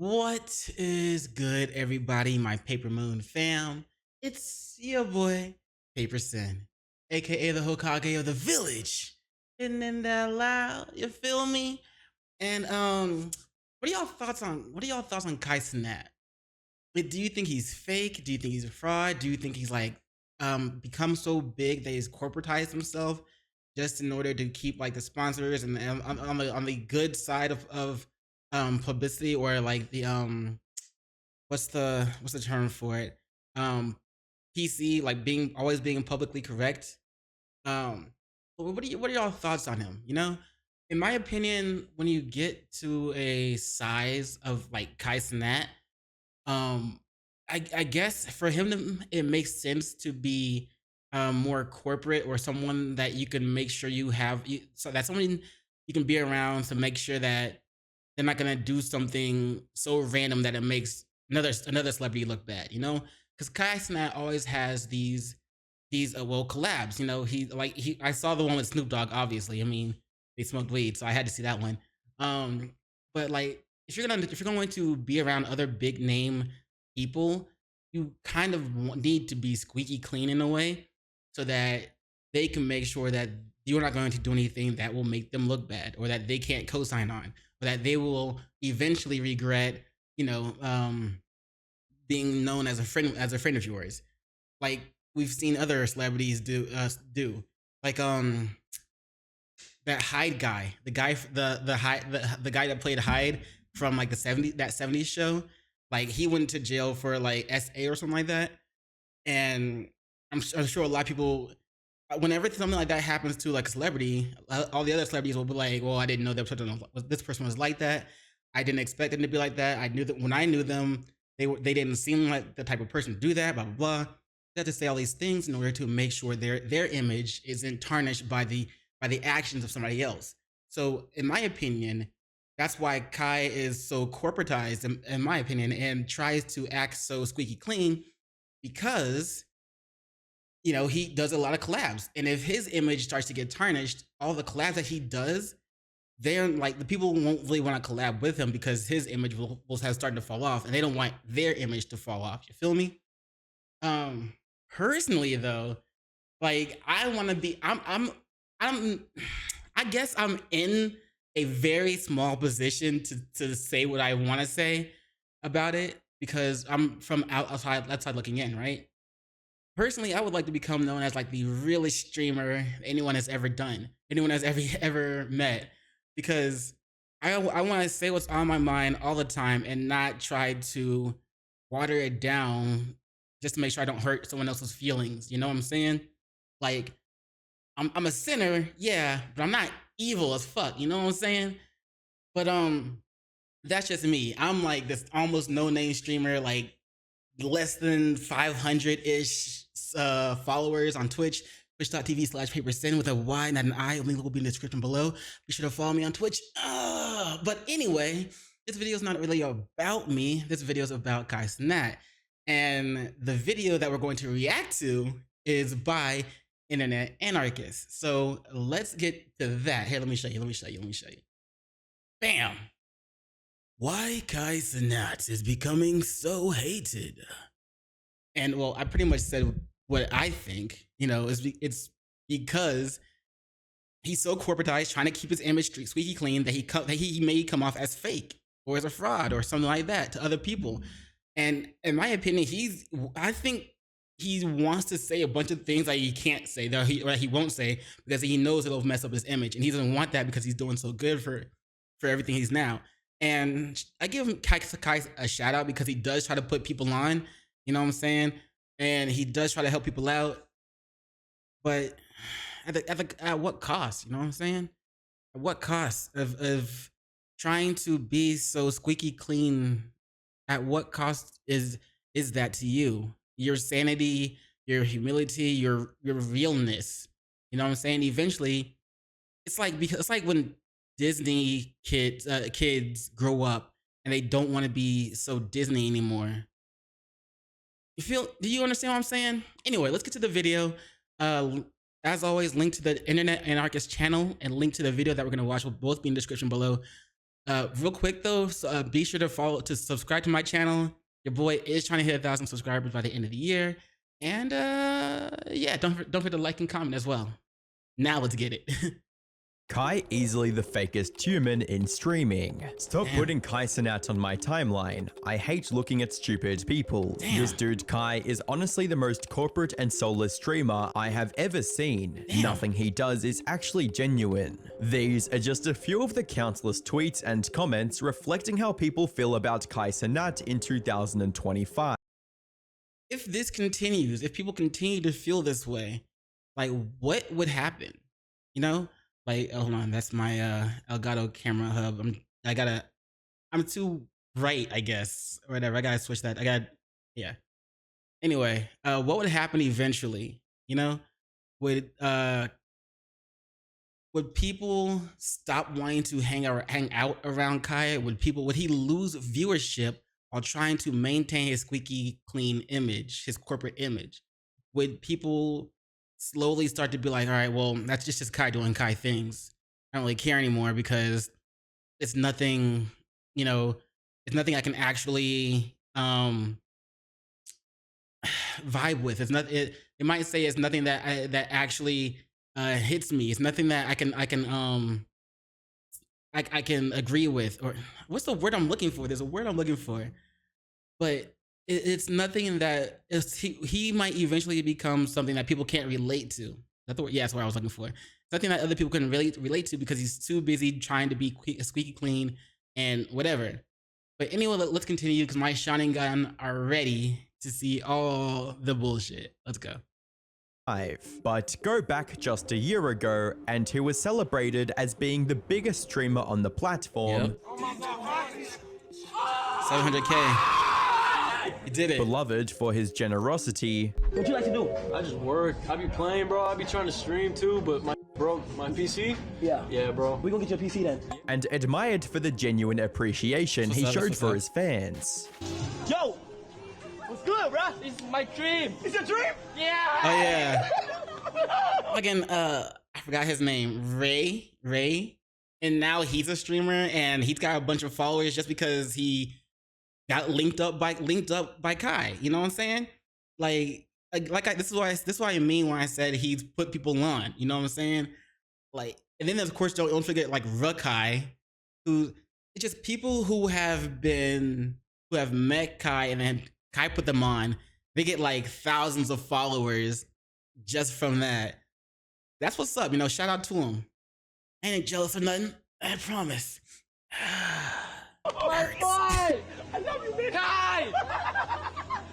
What is good, everybody? My Paper Moon fam. It's your boy, PaperSin, aka the Hokage of the village. Isn't in that loud? You feel me? And what are y'all thoughts on Kai Cenat? Do you think he's fake? Do you think he's a fraud? Do you think he's like become so big that he's corporatized himself just in order to keep like the sponsors and on the good side of publicity, or like the what's the term for it, um PC, like being always being publicly correct. What are y'all thoughts on him? In my opinion, when you get to a size of like Kai Cenat, um, I guess for him it makes sense to be more corporate, or someone that you can make sure so that's someone you can be around to make sure that they're not gonna do something so random that it makes another celebrity look bad. Because Kai Cenat always has these collabs. He I saw the one with Snoop Dogg. Obviously, I mean they smoked weed, so I had to see that one. But like if you're going to be around other big name people, you kind of need to be squeaky clean in a way, so that they can make sure that you're not going to do anything that will make them look bad, or that they can't co-sign on, or that they will eventually regret, you know, being known as a friend of yours, like we've seen other celebrities do. Like that Hyde guy, the guy that played Hyde from like the 70s show. Like he went to jail for like SA or something like that. And I'm sure a lot of people, whenever something like that happens to like a celebrity, all the other celebrities will be like, "Well, I didn't know this person was like that. I didn't expect them to be like that. I knew that when I knew them, they didn't seem like the type of person to do that." Blah blah blah. They have to say all these things in order to make sure their image isn't tarnished by the actions of somebody else. So, in my opinion, that's why Kai is so corporatized, in my opinion, and tries to act so squeaky clean, because he does a lot of collabs. And if his image starts to get tarnished, all the collabs that he does, they're like, the people won't really want to collab with him, because his image will have started to fall off, and they don't want their image to fall off. You feel me? Um, Personally though, like I want to be, I'm, I guess I'm in a very small position to say what I want to say about it, because I'm from outside looking in, right? Personally, I would like to become known as like the realest streamer anyone has ever done, anyone has ever met, because I want to say what's on my mind all the time and not try to water it down just to make sure I don't hurt someone else's feelings. You know what I'm saying? Like I'm a sinner, yeah, but I'm not evil as fuck. You know what I'm saying? But that's just me. I'm like this almost no name streamer, like less than 500 ish followers on Twitch. Twitch.tv/PaperSin with a Y, not an I. Link will be in the description below. Be sure to follow me on Twitch. But anyway, this video is not really about me. This video is about Kai Cenat. And the video that we're going to react to is by Internet Anarchist. So let's get to that. Here, let me show you. Bam. Why Kai Cenat is becoming so hated. And well, I pretty much said what I think. It's because he's so corporatized, trying to keep his image squeaky clean, that he may come off as fake or as a fraud or something like that to other people. And in my opinion, I think he wants to say a bunch of things that he can't say, that he won't say, because he knows it'll mess up his image, and he doesn't want that because he's doing so good for everything he's now. And I give him Kai a shout out, because he does try to put people on, you know what I'm saying, and he does try to help people out, but at what cost? You know what I'm saying? At what cost of trying to be so squeaky clean? At what cost is that to you? Your sanity, your humility, your realness. You know what I'm saying? Eventually, it's like when Disney kids grow up and they don't want to be so Disney anymore. Do you understand what I'm saying? Anyway, let's get to the video. Uh, as always, link to the Internet Anarchist channel and link to the video that we're gonna watch will both be in the description below. Real quick though, so, be sure to subscribe to my channel. Your boy is trying to hit 1,000 subscribers by the end of the year, and yeah, don't forget to like and comment as well. Now let's get it. Kai easily the fakest human in streaming. Stop Damn. putting Kai Cenat on my timeline. I hate looking at stupid people. Damn. This dude Kai is honestly the most corporate and soulless streamer I have ever seen. Damn. Nothing he does is actually genuine. These are just a few of the countless tweets and comments reflecting how people feel about Kai Cenat in 2025. If this continues, if people continue to feel this way, like what would happen? You know? Like, hold on, that's my Elgato camera hub. I'm too bright, I guess, or whatever. I gotta switch that. Yeah. Anyway, what would happen eventually? You know, would people stop wanting to hang out around Kai? Would he lose viewership while trying to maintain his squeaky clean image, his corporate image? Would people slowly start to be like, all right, well, that's just Kai doing Kai things. I don't really care anymore because it's nothing, you know, it's nothing I can actually vibe with. It's not. It might say it's nothing that actually hits me. It's nothing that I can agree with. Or what's the word I'm looking for? There's a word I'm looking for, but it's nothing that he might eventually become something that people can't relate to. That's the word. Yeah, that's what I was looking for. Something that other people can really relate to because he's too busy trying to be squeaky clean and whatever. But anyway, let's continue because my shining gun are ready to see all the bullshit. Let's go. But go back just a year ago and he was celebrated as being the biggest streamer on the platform. Yep. 700K. He did it. Beloved for his generosity. What you like to do? I just work. I be playing, bro. I be trying to stream too, but my PC? Yeah, bro. We gonna get your PC then. And admired for the genuine appreciation he showed for his fans. Yo! What's good, bro? This is my dream. It's a dream? Yeah! Oh, yeah. Again, I forgot his name. Ray. And now he's a streamer and he's got a bunch of followers just because he got linked up by Kai. You know what I'm saying? This is why I mean when I said he's put people on. You know what I'm saying? Like, and then of course don't forget like Kai, who it's just people who have met Kai and then Kai put them on. They get like thousands of followers just from that. That's what's up. You know, shout out to him. I ain't jealous or nothing. I promise. My boy! I love you, man! Kai!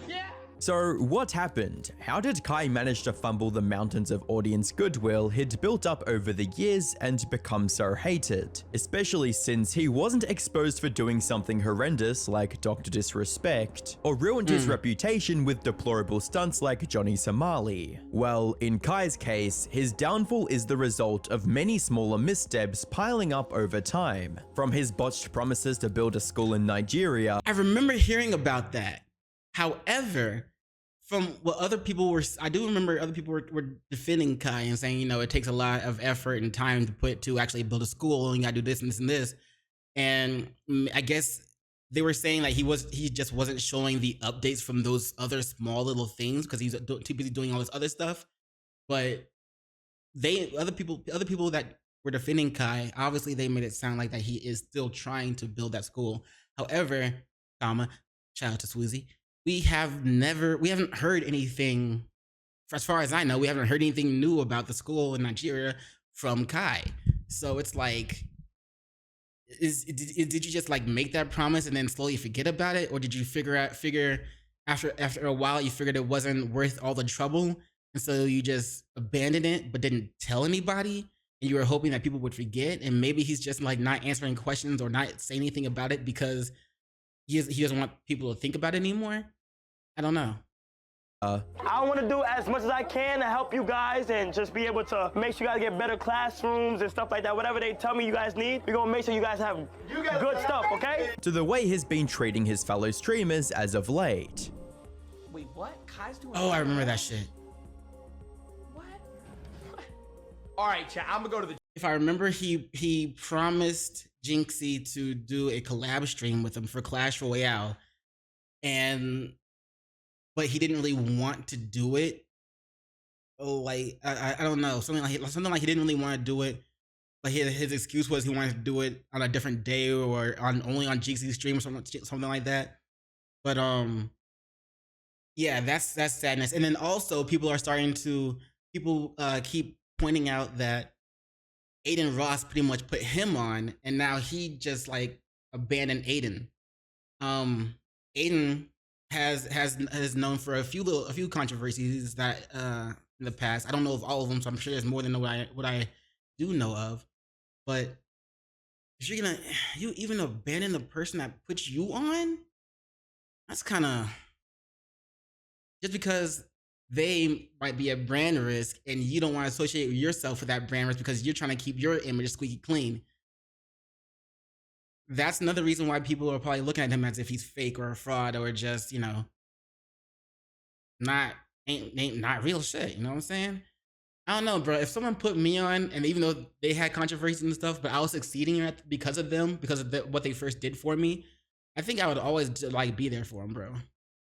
Yeah! So what happened? How did Kai manage to fumble the mountains of audience goodwill he'd built up over the years and become so hated? Especially since he wasn't exposed for doing something horrendous like Dr. Disrespect, or ruined his reputation with deplorable stunts like Johnny Somali. Well, in Kai's case, his downfall is the result of many smaller missteps piling up over time. From his botched promises to build a school in Nigeria. I remember hearing about that. However, from what other people were, I do remember other people were defending Kai and saying, you know, it takes a lot of effort and time to put to actually build a school, and you gotta do this and this and this. And I guess they were saying that he just wasn't showing the updates from those other small little things because he's too busy doing all this other stuff. But other people that were defending Kai, obviously they made it sound like that he is still trying to build that school. However, shout out to Swoozy. We haven't heard anything, as far as I know, we haven't heard anything new about the school in Nigeria from Kai. So it's like, did you just like make that promise and then slowly forget about it? Or did you figure after a while, you figured it wasn't worth all the trouble? And so you just abandoned it, but didn't tell anybody? And you were hoping that people would forget? And maybe he's just like not answering questions or not saying anything about it because he doesn't want people to think about it anymore? I don't know. I want to do as much as I can to help you guys and just be able to make sure you guys get better classrooms and stuff like that. Whatever they tell me you guys need, we're going to make sure you guys have good stuff, okay? To the way he's been treating his fellow streamers as of late. Wait, what? Kai's doing Oh, I remember that shit. What? All right, chat, I'm going to go to the if I remember, he promised Jinxie to do a collab stream with him for Clash Royale, and but he didn't really want to do it. Oh, like I don't know, something like he didn't really want to do it. But his excuse was he wanted to do it on a different day or on only on Jinxie's stream or something like that. But yeah, that's sadness. And then also people keep pointing out that Aiden Ross pretty much put him on, and now he just like abandoned Aiden. Aiden has known for a few controversies that in the past. I don't know of all of them, so I'm sure there's more than what I do know of. But if you even abandon the person that puts you on, that's kind of just because they might be a brand risk and you don't want to associate yourself with that brand risk because you're trying to keep your image squeaky clean. That's another reason why people are probably looking at him as if he's fake or a fraud or just, ain't not real shit. You know what I'm saying? I don't know, bro. If someone put me on, and even though they had controversy and stuff, but I was succeeding because of them, because of what they first did for me, I think I would always like be there for them, bro. You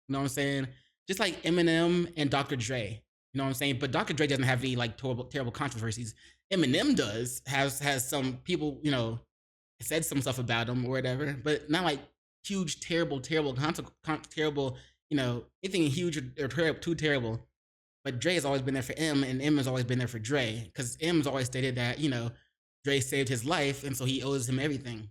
know what I'm saying? Just like Eminem and Dr. Dre. You know what I'm saying? But Dr. Dre doesn't have any like terrible controversies. Eminem has some people, said some stuff about him or whatever, but not like huge, terrible, anything huge or too terrible. But Dre has always been there for M, and M has always been there for Dre, because M's always stated that, Dre saved his life, and so he owes him everything.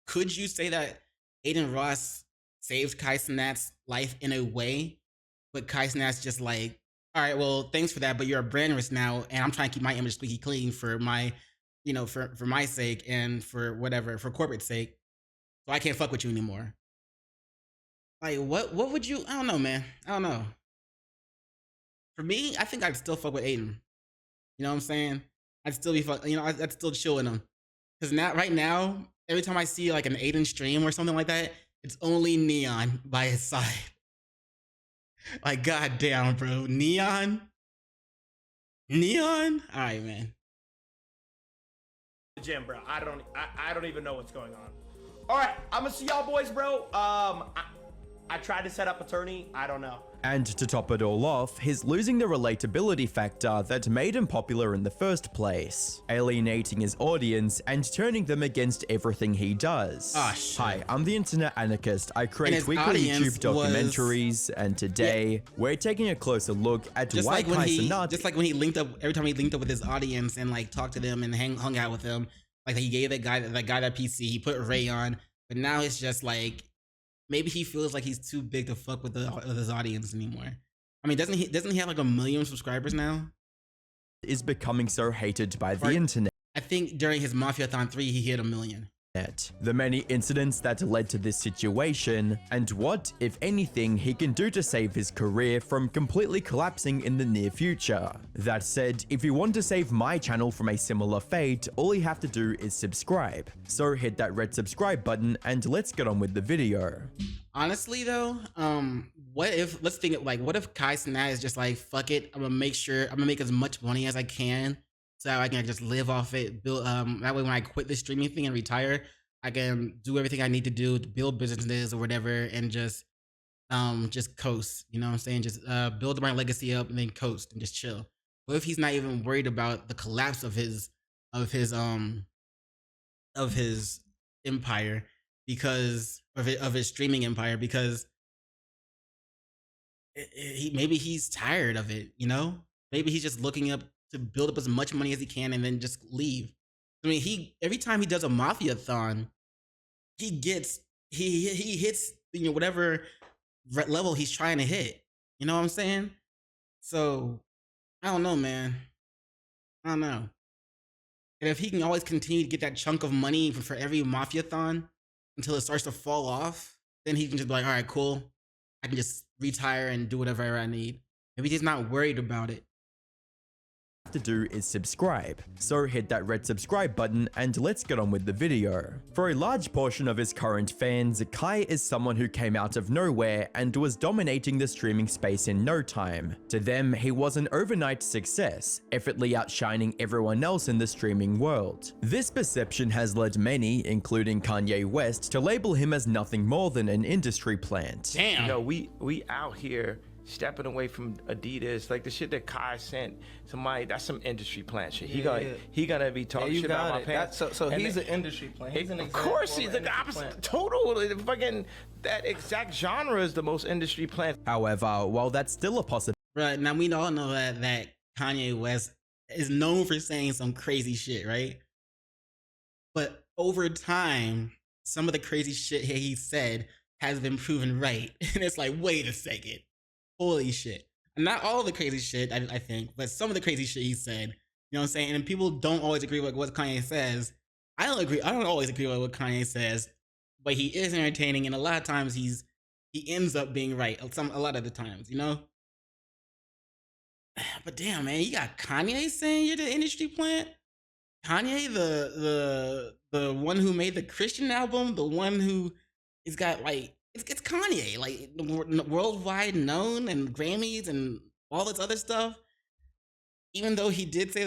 Could you say that Aiden Ross saved Kai Cenat's life in a way, but Kai Cenat's just like, all right, well, thanks for that, but you're a brand risk now, and I'm trying to keep my image squeaky clean for my, for my sake and for whatever, for corporate sake, so I can't fuck with you anymore. Like, what would you, I don't know, man. I don't know. For me, I think I'd still fuck with Aiden. You know what I'm saying? I'd still be I'd still chill with him. Because right now, every time I see like an Aiden stream or something like that, it's only Neon by his side. Like, goddamn, bro. Neon? All right, man. Gym, bro. I don't even know what's going on. All right, I'm gonna see y'all boys, bro. I tried to set up attorney. I don't know. And to top it all off, he's losing the relatability factor that made him popular in the first place, alienating his audience and turning them against everything he does. Oh, shit. Hi, I'm the Internet Anarchist. I create weekly YouTube documentaries, and today we're taking a closer look at why Kai Cenat... Just like when he linked up, every time he linked up with his audience and like talked to them and hung out with them, like he gave that guy that PC, he put Ray on, but now it's just like, maybe he feels like he's too big to fuck with his audience anymore. I mean, doesn't he have like 1 million subscribers now? Is becoming so hated by the internet. I think during his Mafia-thon 3, he hit 1 million. The many incidents that led to this situation, and what, if anything, he can do to save his career from completely collapsing in the near future. That said, if you want to save my channel from a similar fate, all you have to do is subscribe. So hit that red subscribe button and let's get on with the video. Honestly though, what if Kai Cenat is just like, fuck it, I'm gonna make as much money as I can so I can just live off it, build, that way when I quit this streaming thing and retire, I can do everything I need to do to build businesses or whatever and just coast, you know what I'm saying? Just build my legacy up and then coast and just chill. What if he's not even worried about the collapse of his empire because of his streaming empire, because maybe he's tired of it, Maybe he's just looking up to build up as much money as he can and then just leave. I mean, every time he does a Mafia-thon, he hits whatever level he's trying to hit. You know what I'm saying? So I don't know, man. I don't know. And if he can always continue to get that chunk of money for every Mafia-thon until it starts to fall off, then he can just be like, all right, cool. I can just retire and do whatever I need. Maybe he's not worried about it. to do is subscribe. So hit that red subscribe button and let's get on with the video. For a large portion of his current fans, Kai is someone who came out of nowhere and was dominating the streaming space in no time. To them, he was an overnight success, effortlessly outshining everyone else in the streaming world. This perception has led many, including Kanye West, to label him as nothing more than an industry plant. Damn. You know, we out here stepping away from Adidas, like the shit that Kai sent somebody, that's some industry plant shit. He gonna be talking shit about my pants. So he's an industry plant. He's an of course, he's the opposite. Total, fucking, that exact genre is the most industry plant. However, while that's still a possibility, Right, now we all know that Kanye West is known for saying some crazy shit, right? But over time, some of the crazy shit he said has been proven right. And it's like, wait a second. Holy shit. Not all of the crazy shit, I think, but some of the crazy shit he said. You know what I'm saying? And people don't always agree with what Kanye says. I don't always agree with what Kanye says, but he is entertaining, and a lot of times he ends up being right. A lot of the times, you know? But damn, man, you got Kanye saying you're the industry plant? Kanye, the one who made the Christian album, the one who has got like, it's Kanye, like worldwide known and Grammys and all this other stuff. Even though he did say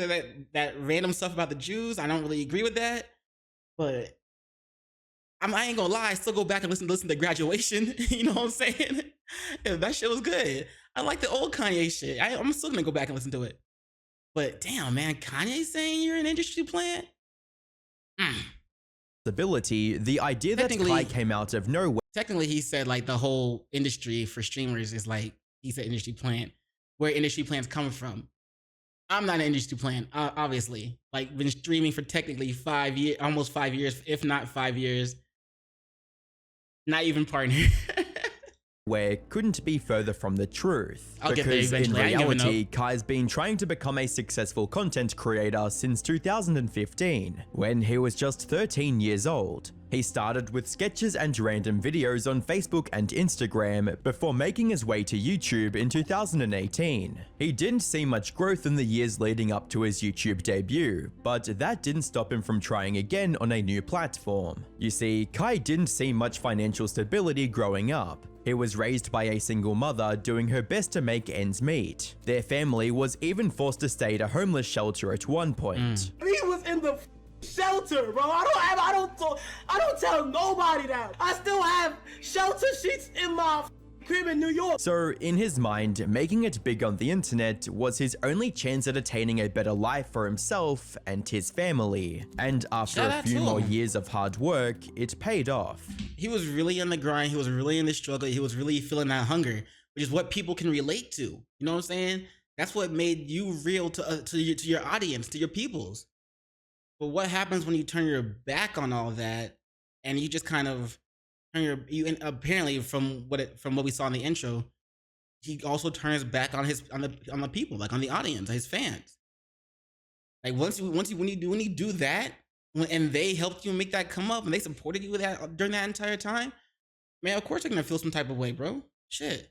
that random stuff about the Jews, I don't really agree with that. But I ain't gonna lie, I still go back and listen to Graduation. You know what I'm saying? That shit was good. I like the old Kanye shit. I'm still gonna go back and listen to it. But damn, man, Kanye saying you're an industry plant? the idea that Kai came out of nowhere. Technically, he said like the whole industry for streamers is like, he said industry plant, where industry plants come from. I'm not an industry plant, obviously. Like, been streaming for technically 5 years, almost 5 years, if not 5 years. Not even partner. Where couldn't be further from the truth. I'll get there Because in eventually. reality, Kai's been trying to become a successful content creator since 2015, when he was just 13 years old. He started with sketches and random videos on Facebook and Instagram before making his way to YouTube in 2018. He didn't see much growth in the years leading up to his YouTube debut, but that didn't stop him from trying again on a new platform. You see, Kai didn't see much financial stability growing up. He was raised by a single mother doing her best to make ends meet. Their family was even forced to stay at a homeless shelter at one point. He was in the shelter, bro. I don't tell nobody that. I still have shelter sheets in my crib in New York. So in his mind, making it big on the internet was his only chance at attaining a better life for himself and his family. And after a few more years of hard work, it paid off. He was really on the grind. He was really in the struggle. He was really feeling that hunger, which is what people can relate to. You know what I'm saying? That's what made you real to your audience, to your peoples. But what happens when you turn your back on all that and you just kind of turn and apparently from what we saw in the intro, he also turns back on the people, like on the audience, his fans. Like when you do that, and they helped you make that come up and they supported you with that during that entire time, man, of course you're gonna feel some type of way, bro. Shit.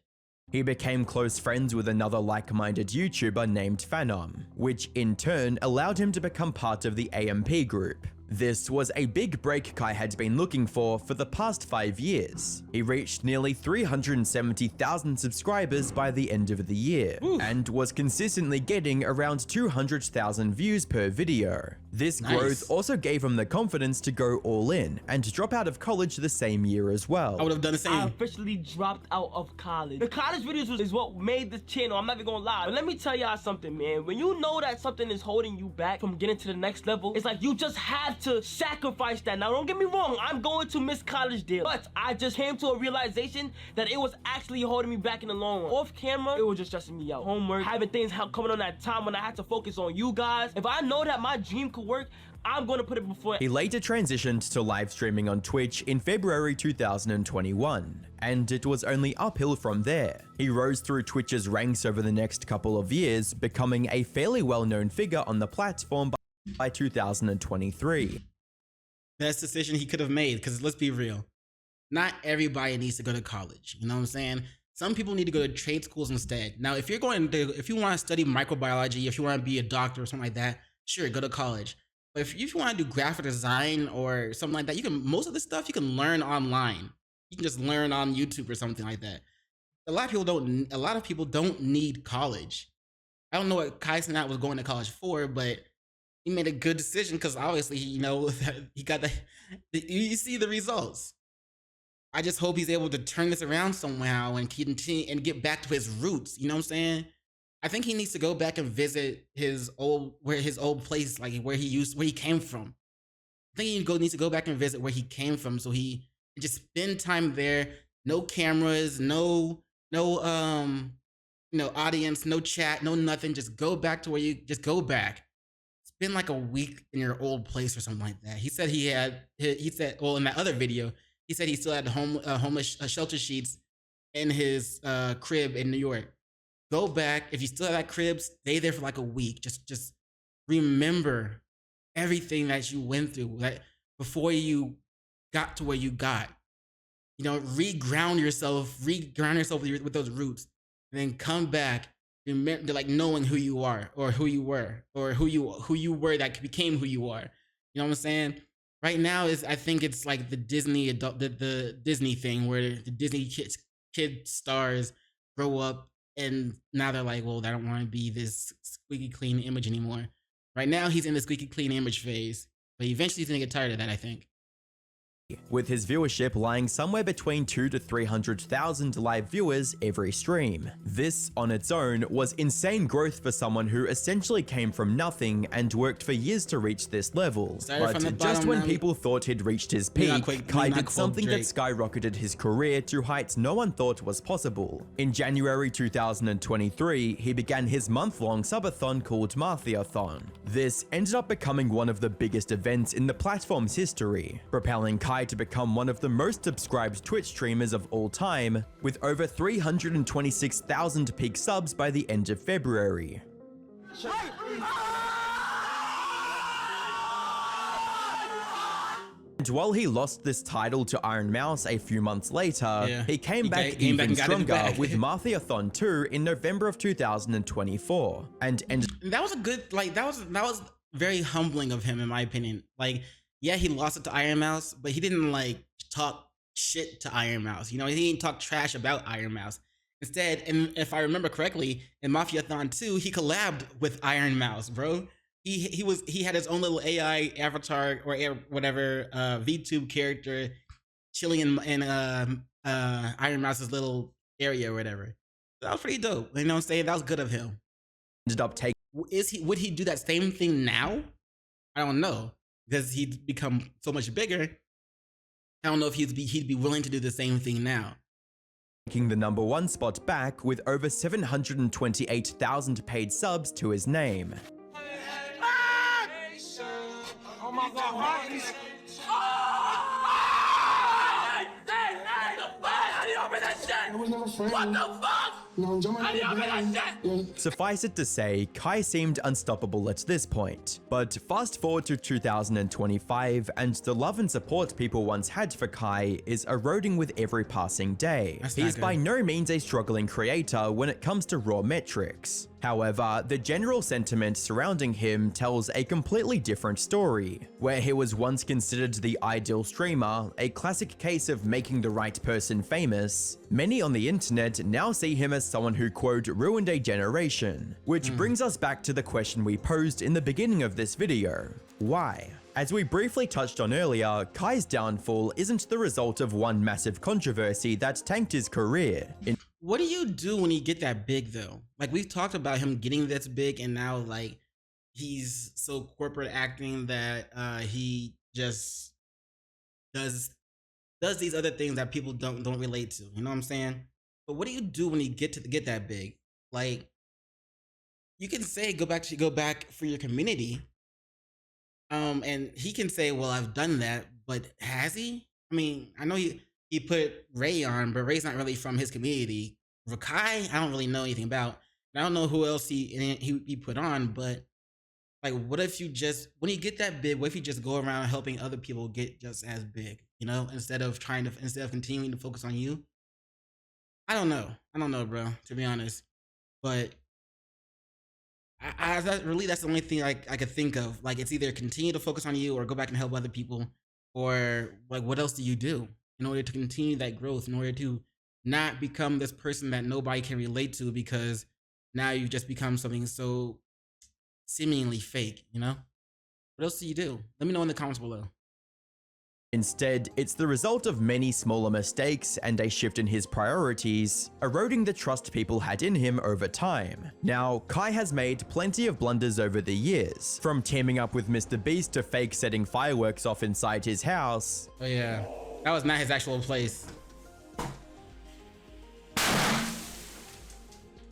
He became close friends with another like-minded YouTuber named Phanom, which in turn allowed him to become part of the AMP group. This was a big break Kai had been looking for the past 5 years. He reached nearly 370,000 subscribers by the end of the year, and was consistently getting around 200,000 views per video. This growth also gave him the confidence to go all in and drop out of college the same year as well. I would have done the same. I officially dropped out of college. The college videos is what made this channel, I'm not even gonna lie. But let me tell y'all something, man. When you know that something is holding you back from getting to the next level, it's like you just have to sacrifice that. Now, don't get me wrong, I'm going to miss college there, but I just came to a realization that it was actually holding me back in the long run. Off camera, it was just stressing me out. Homework, having things coming on that time when I had to focus on you guys. If I know that my dream could work, I'm going to put it before. He later transitioned to live streaming on Twitch in February 2021, and it was only uphill from there. He rose through Twitch's ranks over the next couple of years, becoming a fairly well-known figure on the platform by 2023. Best decision he could have made, because let's be real, not everybody needs to go to college. You know what I'm saying? Some people need to go to trade schools instead. Now, if you want to study microbiology, if you want to be a doctor or something like that, sure, go to college. But if you want to do graphic design or something like that, most of the stuff you can learn online. You can just learn on YouTube or something like that. A lot of people don't need college. I don't know what Kai Cenat was going to college for, but he made a good decision because obviously, he got you see the results. I just hope he's able to turn this around somehow and continue and get back to his roots. You know what I'm saying? I think he needs to go back and visit his old place, like where he came from. I think he needs to go back and visit where he came from, so he can just spend time there. No cameras, no audience, no chat, no nothing. Just go back to go back. Spend like a week in your old place or something like that. He said in that other video, he said he still had homeless shelter sheets in his crib in New York. Go back. If you still have that crib, stay there for like a week. Just remember everything that you went through before you got to where you got. Reground yourself with those roots, and then come back. Remember, like knowing who you are, or who you were, or who you were that became who you are. You know what I'm saying? Right now I think it's like the Disney thing where the Disney kid stars grow up and now they're like, well, I don't want to be this squeaky clean image anymore. Right now he's in the squeaky clean image phase, but eventually he's gonna get tired of that, I think. With his viewership lying somewhere between 200,000 to 300,000 live viewers every stream. This, on its own, was insane growth for someone who essentially came from nothing and worked for years to reach this level. But just when people thought he'd reached his peak, Kai did something that skyrocketed his career to heights no one thought was possible. In January 2023, he began his month-long subathon called Marthiathon. This ended up becoming one of the biggest events in the platform's history, propelling Kai to become one of the most subscribed Twitch streamers of all time, with over 326,000 peak subs by the end of February. And while he lost this title to Iron Mouse a few months later, he came back even stronger with Marthiathon 2 in November of 2024, and that was a good, that was very humbling of him, in my opinion. Yeah, he lost it to Iron Mouse, but he didn't talk shit to Iron Mouse. He didn't talk trash about Iron Mouse. Instead, and if I remember correctly, in Mafiathon 2, he collabed with Iron Mouse, bro. He had his own little AI avatar or whatever VTube character chilling in Iron Mouse's little area or whatever. That was pretty dope. You know what I'm saying? That was good of him. Ended up taking. Would he do that same thing now? I don't know. Because he'd become so much bigger, I don't know if he'd be willing to do the same thing now. Taking the #1 spot back with over 728,000 paid subs to his name. Oh my God, what the fuck? Suffice it to say, Kai seemed unstoppable at this point. But fast forward to 2025, and the love and support people once had for Kai is eroding with every passing day. He's by no means a struggling creator when it comes to raw metrics. However, the general sentiment surrounding him tells a completely different story. Where he was once considered the ideal streamer, a classic case of making the right person famous, many on the internet now see him as someone who, quote, ruined a generation. Which brings us back to the question we posed in the beginning of this video. Why? As we briefly touched on earlier, Kai's downfall isn't the result of one massive controversy that tanked his career. What do you do when you get that big, though? We've talked about him getting this big, and now he's so corporate acting that he just does these other things that people don't relate to. You know what I'm saying? But what do you do when you get that big? You can say go back for your community. And he can say, well, I've done that, but has he? I mean, I know he put Ray on, but Ray's not really from his community. Rakai, I don't really know anything about. I don't know who else he put on, but what if when you get that big, what if you just go around helping other people get just as big, instead of continuing to focus on you? I don't know. I don't know, bro, to be honest. But that's the only thing I could think of. Like, it's either continue to focus on you or go back and help other people, or like, what else do you do in order to continue that growth, in order to not become this person that nobody can relate to because now you've just become something so seemingly fake, you know? What else do you do? Let me know in the comments below. Instead, it's the result of many smaller mistakes and a shift in his priorities, eroding the trust people had in him over time. Now, Kai has made plenty of blunders over the years, from teaming up with Mr. Beast to fake setting fireworks off inside his house. Oh yeah, that was not his actual place.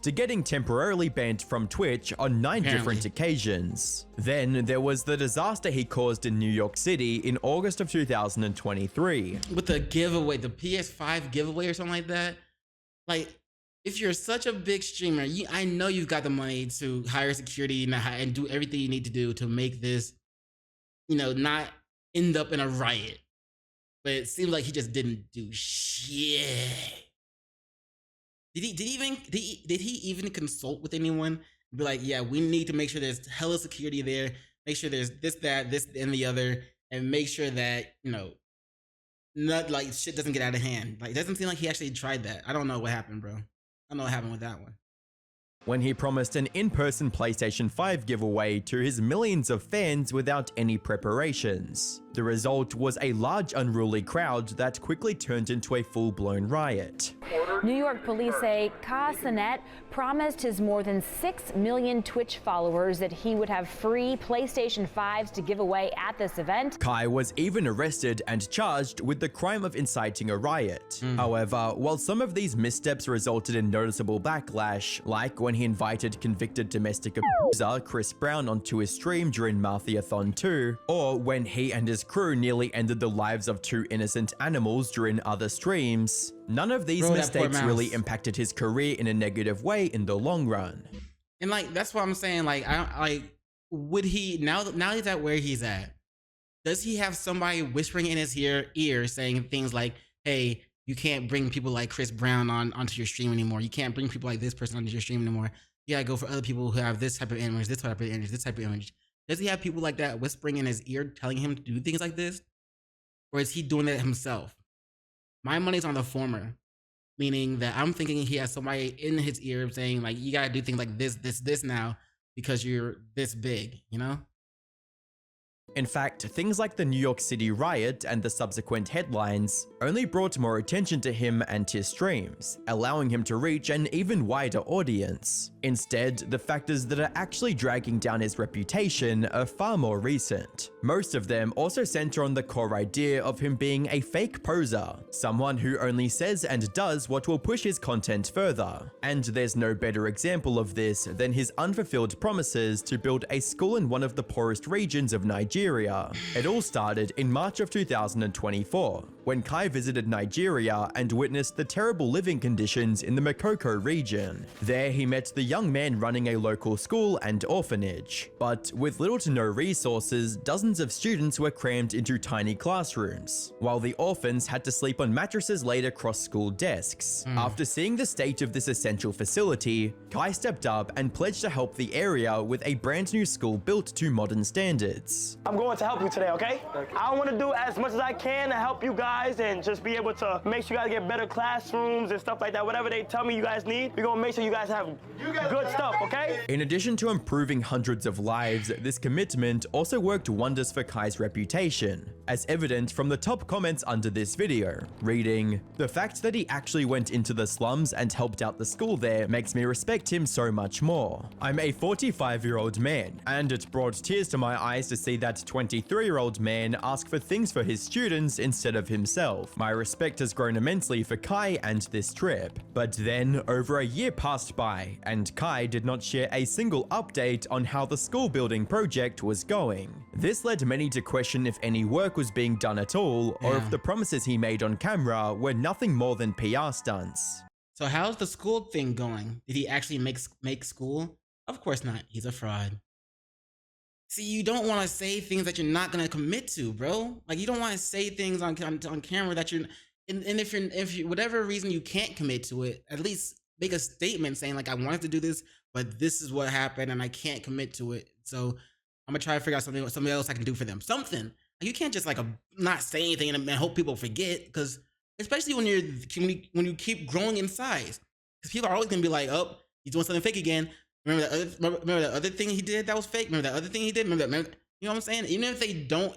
To getting temporarily banned from Twitch on 9 different occasions. Then there was the disaster he caused in New York City in August of 2023. With the giveaway, the PS5 giveaway or something like that. Like, if you're such a big streamer, I know you've got the money to hire security and do everything you need to do to make this, you know, not end up in a riot. But it seems like he just didn't do shit. Did he even consult with anyone? Be like, yeah, we need to make sure there's hella security there. Make sure there's this, and the other, and make sure that, you know, not like shit doesn't get out of hand. Like, it doesn't seem like he actually tried that. I don't know what happened, bro. I don't know what happened with that one. When he promised an in-person PlayStation 5 giveaway to his millions of fans without any preparations. The result was a large unruly crowd that quickly turned into a full-blown riot. New York police say Cenat promised his more than 6 million Twitch followers that he would have free PlayStation 5s to give away at this event. Kai was even arrested and charged with the crime of inciting a riot. However, while some of these missteps resulted in noticeable backlash, like when he invited convicted domestic abuser Chris Brown onto his stream during Mafiathon 2, or when he and his crew nearly ended the lives of 2 innocent animals during other streams, none of these mistakes really impacted his career in a negative way in the long run. And like, that's what I'm saying. Like, would he, now he's at where he's at, does he have somebody whispering in his ear saying things like, hey, you can't bring people like Chris Brown onto your stream anymore. You can't bring people like this person onto your stream anymore. You gotta go for other people who have this type of image, this type of image, this type of image. Does he have people like that whispering in his ear telling him to do things like this? Or is he doing it himself? My money's on the former, meaning that I'm thinking he has somebody in his ear saying like, you gotta do things like this now because you're this big, you know? In fact, things like the New York City riot and the subsequent headlines only brought more attention to him and his streams, allowing him to reach an even wider audience. Instead, the factors that are actually dragging down his reputation are far more recent. Most of them also center on the core idea of him being a fake poser, someone who only says and does what will push his content further. And there's no better example of this than his unfulfilled promises to build a school in one of the poorest regions of Nigeria. It all started in March of 2024, when Kai visited Nigeria and witnessed the terrible living conditions in the Makoko region. There he met the young man running a local school and orphanage. But with little to no resources, dozens of students were crammed into tiny classrooms, while the orphans had to sleep on mattresses laid across school desks. After seeing the state of this essential facility, Kai stepped up and pledged to help the area with a brand new school built to modern standards. I'm going to help you today, okay? I want to do as much as I can to help you guys and just be able to make sure you guys get better classrooms and stuff like that. Whatever they tell me you guys need, we're going to make sure you guys have good stuff, okay? In addition to improving hundreds of lives, this commitment also worked wonders for Kai's reputation, as evident from the top comments under this video, reading, "The fact that he actually went into the slums and helped out the school there makes me respect him so much more. I'm a 45-year-old man, and it brought tears to my eyes to see that 23-year-old man ask for things for his students instead of himself. My respect has grown immensely for Kai and this trip." But then, over a year passed by, and Kai did not share a single update on how the school building project was going. This led many to question if any work was being done at all, or if the promises he made on camera were nothing more than PR stunts. So how's the school thing going? Did he actually make school? Of course not. He's a fraud. See, you don't want to say things that you're not going to commit to, bro. Like, you don't want to say things on camera that and if you whatever reason you can't commit to it, at least make a statement saying like I wanted to do this, but this is what happened and I can't commit to it. So I'm gonna try to figure out something else I can do for them. Something. Like, you can't just like not say anything and hope people forget, because especially when you keep growing in size, because people are always gonna be like, oh, he's doing something fake again. Remember that other thing he did that was fake. Remember that other thing he did. You know what I'm saying? Even if you don't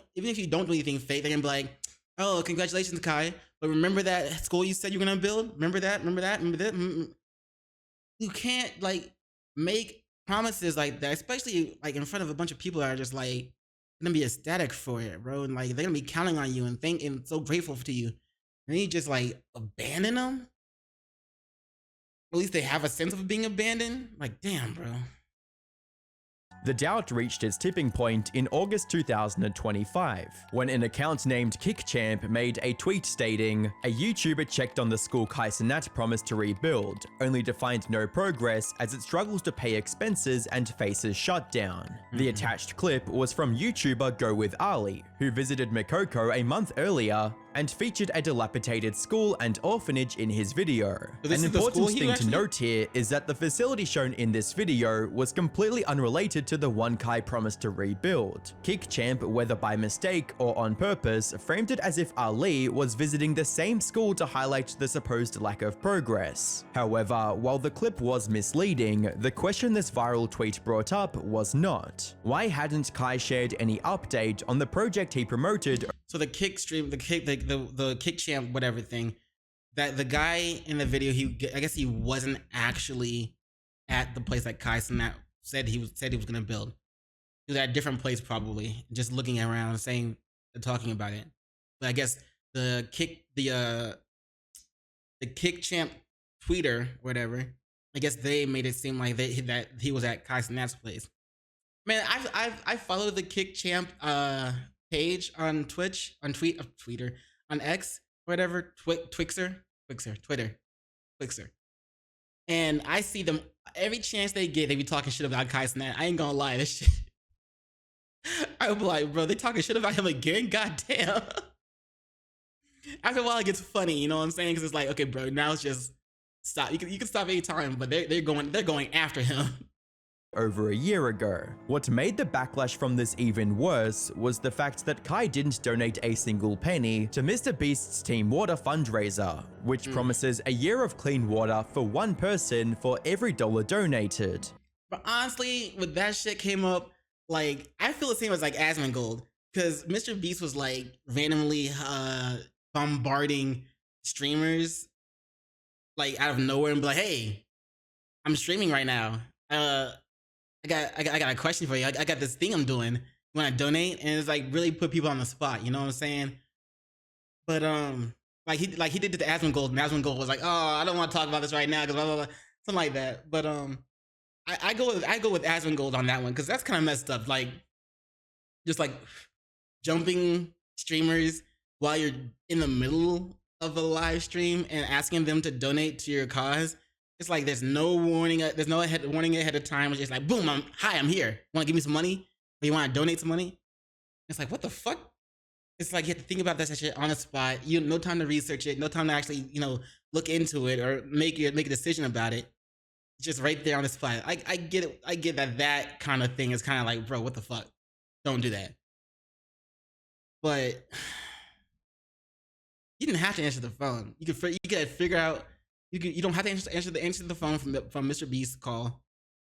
do anything fake, they're gonna be like, oh, congratulations, Kai. But remember that school you said you're gonna build? Remember that? Remember that? Remember that? You can't like make promises like that, especially like in front of a bunch of people that are just like gonna be ecstatic for it, bro. And like they're gonna be counting on you and so grateful to you. And then you just like abandon them. At least they have a sense of being abandoned. Like, damn, bro. The doubt reached its tipping point in August 2025, when an account named KickChamp made a tweet stating, a YouTuber checked on the school Cenat promised to rebuild, only to find no progress as it struggles to pay expenses and faces shutdown. The attached clip was from YouTuber Go With Ali, who visited Makoko a month earlier and featured a dilapidated school and orphanage in his video. An important thing to note here is that the facility shown in this video was completely unrelated to the one Kai promised to rebuild. KickChamp, whether by mistake or on purpose, framed it as if Ali was visiting the same school to highlight the supposed lack of progress. However, while the clip was misleading, the question this viral tweet brought up was not. Why hadn't Kai shared any update on the project he promoted? So the KickChamp whatever thing, that the guy in the video, I guess he wasn't actually at the place that Kai Cenat said he was gonna build. He was at a different place, probably just looking around, talking about it. But I guess the KickChamp tweeter, whatever, I guess they made it seem like that he was at Kai Cenat's place. Man, I followed the KickChamp page on Twitch, on Twitter, on X, whatever, Twixer, and I see them every chance they get. They be talking shit about Kai Cenat. I ain't gonna lie, this shit. I'm like, bro, they talking shit about him again. Goddamn. After a while, it gets funny. You know what I'm saying? Because it's like, okay, bro, now it's just stop. You can stop any time, but they're going after him. Over a year ago. What made the backlash from this even worse was the fact that Kai didn't donate a single penny to Mr. Beast's Team Water fundraiser, which promises a year of clean water for one person for every $1 donated. But honestly, when that shit came up, like, I feel the same as like Asmongold, because Mr. Beast was like randomly bombarding streamers like out of nowhere and be like, hey, I'm streaming right now. I got a question for you. I got this thing I'm doing. You want to donate? And it's like really put people on the spot. You know what I'm saying? But like he did to Asmongold, and Asmongold was like, oh, I don't want to talk about this right now because blah, blah, blah, something like that. But I go with Asmongold on that one because that's kind of messed up. Like just like jumping streamers while you're in the middle of a live stream and asking them to donate to your cause. It's like there's no warning. There's no warning ahead of time. It's just like, boom, I'm here. Want to give me some money? Or you want to donate some money? It's like, what the fuck? It's like you have to think about that shit on the spot. You no time to research it. No time to actually, look into it or make a decision about it. It's just right there on the spot. I get it. I get that kind of thing is kind of like, bro, what the fuck? Don't do that. But you didn't have to answer the phone. You could figure out. You don't have to answer the phone from Mr. Beast's call.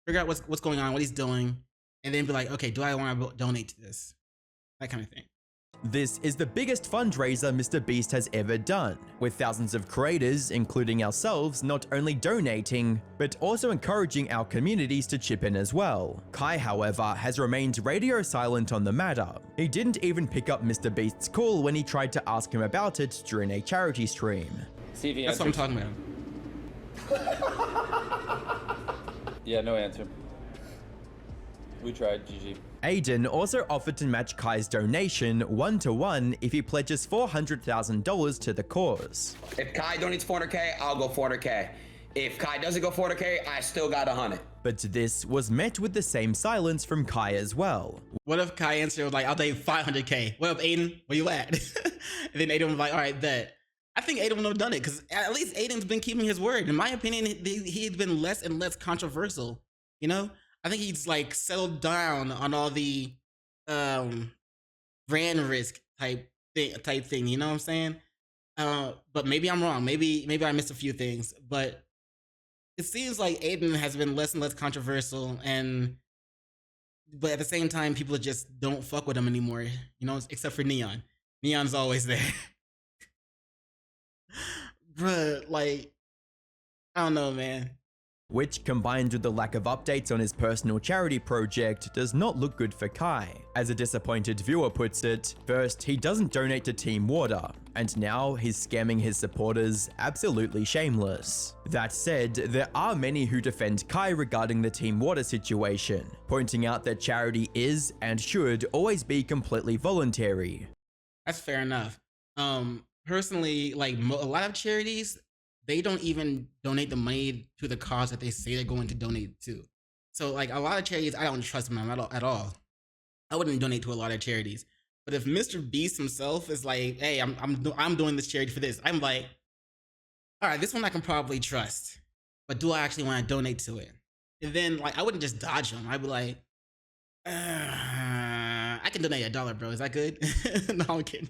Figure out what's going on, what he's doing, and then be like, okay, do I want to donate to this? That kind of thing. This is the biggest fundraiser Mr. Beast has ever done, with thousands of creators, including ourselves, not only donating, but also encouraging our communities to chip in as well. Kai, however, has remained radio silent on the matter. He didn't even pick up Mr. Beast's call when he tried to ask him about it during a charity stream. That's what I'm talking about. Yeah, no answer. We tried, GG. Aiden also offered to match Kai's donation 1-to-1 if he pledges $400,000 to the cause. If Kai donates 400K, I'll go 400K. If Kai doesn't go 400K, I still got 100. But this was met with the same silence from Kai as well. What if Kai answered like, I'll take 500K? What up, Aiden? Where you at? And then Aiden was like, all right, bet. I think Aiden would have done it because at least Aiden's been keeping his word. In my opinion, he's been less and less controversial. You know, I think he's like settled down on all the brand risk type thing. You know what I'm saying? But maybe I'm wrong. Maybe I missed a few things. But it seems like Aiden has been less and less controversial, but at the same time, people just don't fuck with him anymore. You know, except for Neon. Neon's always there. Bruh, like, I don't know, man. Which, combined with the lack of updates on his personal charity project, does not look good for Kai. As a disappointed viewer puts it, first, he doesn't donate to Team Water, and now he's scamming his supporters, absolutely shameless. That said, there are many who defend Kai regarding the Team Water situation, pointing out that charity is and should always be completely voluntary. That's fair enough. Personally, like a lot of charities, they don't even donate the money to the cause that they say they're going to donate to. So like a lot of charities, I don't trust them at all. I wouldn't donate to a lot of charities. But if Mr. Beast himself is like, hey, I'm doing this charity for this, I'm like, all right, this one I can probably trust. But do I actually want to donate to it? And then like I wouldn't just dodge him. I'd be like, I can donate $1, bro. Is that good? No, I'm kidding.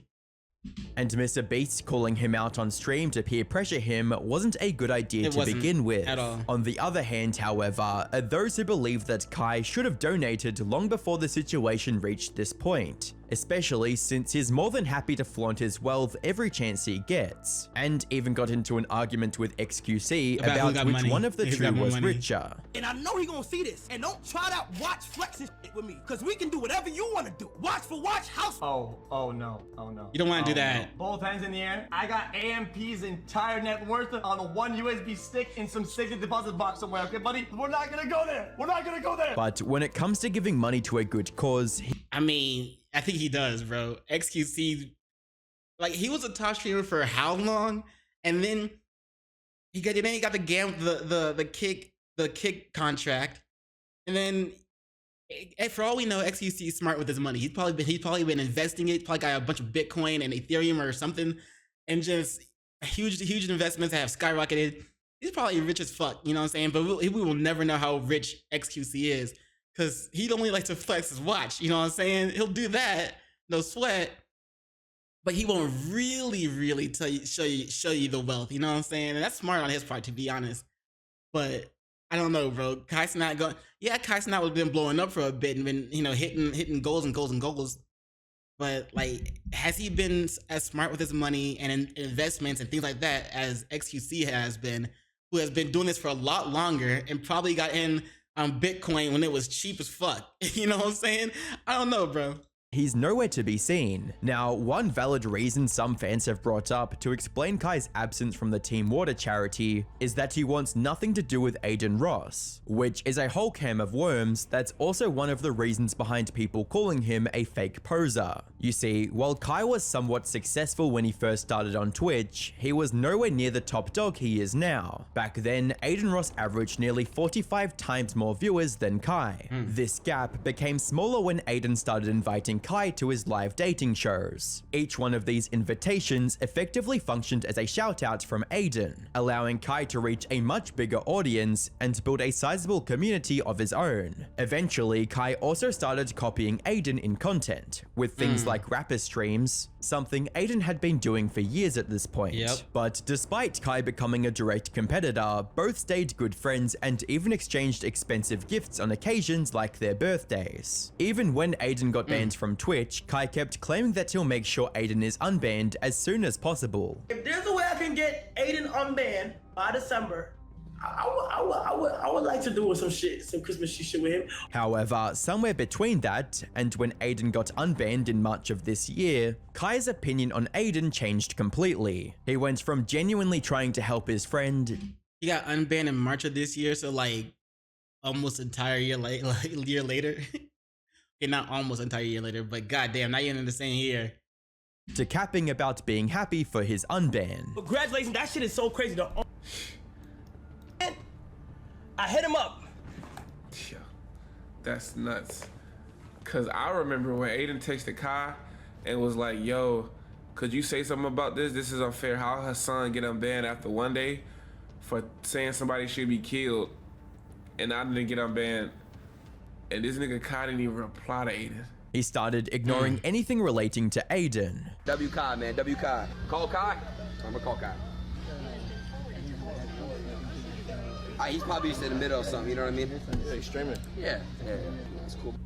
And Mr. Beast calling him out on stream to peer pressure him wasn't a good idea to begin with. At all. On the other hand, however, are those who believe that Kai should have donated long before the situation reached this point, especially since he's more than happy to flaunt his wealth every chance he gets, and even got into an argument with XQC about which one of the two was richer. And I know he gonna see this, and don't try to watch flexing shit with me, cause we can do whatever you wanna do. Watch for watch, house. Oh no. You don't want to do that. Both hands in the air. I got AMP's entire net worth on a one USB stick in some safety deposit box somewhere, okay, buddy? We're not gonna go there. We're not gonna go there. But when it comes to giving money to a good cause, I mean, I think he does, bro. XQC, like he was a top streamer for how long? And then he got the kick contract, and then for all we know, XQC is smart with his money. He's probably been investing it. Probably got a bunch of Bitcoin and Ethereum or something, and just huge investments that have skyrocketed. He's probably rich as fuck, you know what I'm saying? But we will never know how rich XQC is because he'd only like to flex his watch, you know what I'm saying? He'll do that, no sweat, but he won't really show you the wealth, you know what I'm saying? And that's smart on his part, to be honest. But I don't know, bro. Kai Cenat would have been blowing up for a bit and been, you know, hitting goals and goals and goals. But like, has he been as smart with his money and investments and things like that as XQC has been, who has been doing this for a lot longer and probably got in on Bitcoin when it was cheap as fuck? You know what I'm saying? I don't know, bro. He's nowhere to be seen. Now, one valid reason some fans have brought up to explain Kai's absence from the Team Water charity is that he wants nothing to do with Aiden Ross, which is a whole can of worms that's also one of the reasons behind people calling him a fake poser. You see, while Kai was somewhat successful when he first started on Twitch, he was nowhere near the top dog he is now. Back then, Aiden Ross averaged nearly 45 times more viewers than Kai. This gap became smaller when Aiden started inviting Kai to his live dating shows. Each one of these invitations effectively functioned as a shout out from Aiden, allowing Kai to reach a much bigger audience and build a sizable community of his own. Eventually, Kai also started copying Aiden in content, with things like rapper streams, something Aiden had been doing for years at this point. But despite Kai becoming a direct competitor, both stayed good friends and even exchanged expensive gifts on occasions like their birthdays. Even when Aiden got banned from Twitch, Kai kept claiming that he'll make sure Aiden is unbanned as soon as possible. If there's a way I can get Aiden unbanned by December, I would like to do some Christmas shit with him. However, somewhere between that and when Aiden got unbanned in March of this year, Kai's opinion on Aiden changed completely. He went from genuinely trying to help his friend. He got unbanned in March of this year, so like almost entire year year later. Okay, not almost entire year later, but goddamn, not even in the same year. To capping about being happy for his unban. Congratulations, that shit is so crazy. I hit him up. Yeah, that's nuts. Cause I remember when Aiden texted Kai and was like, yo, could you say something about this? This is unfair. How her son get unbanned after one day for saying somebody should be killed, and I didn't get unbanned, and this nigga Kai didn't even reply to Aiden. He started ignoring anything relating to Aiden. W Kai, man, W Kai. Call Kai? I'm gonna call Kai. He's probably just in the middle of something, you know what I mean? He's streaming. Yeah, that's cool.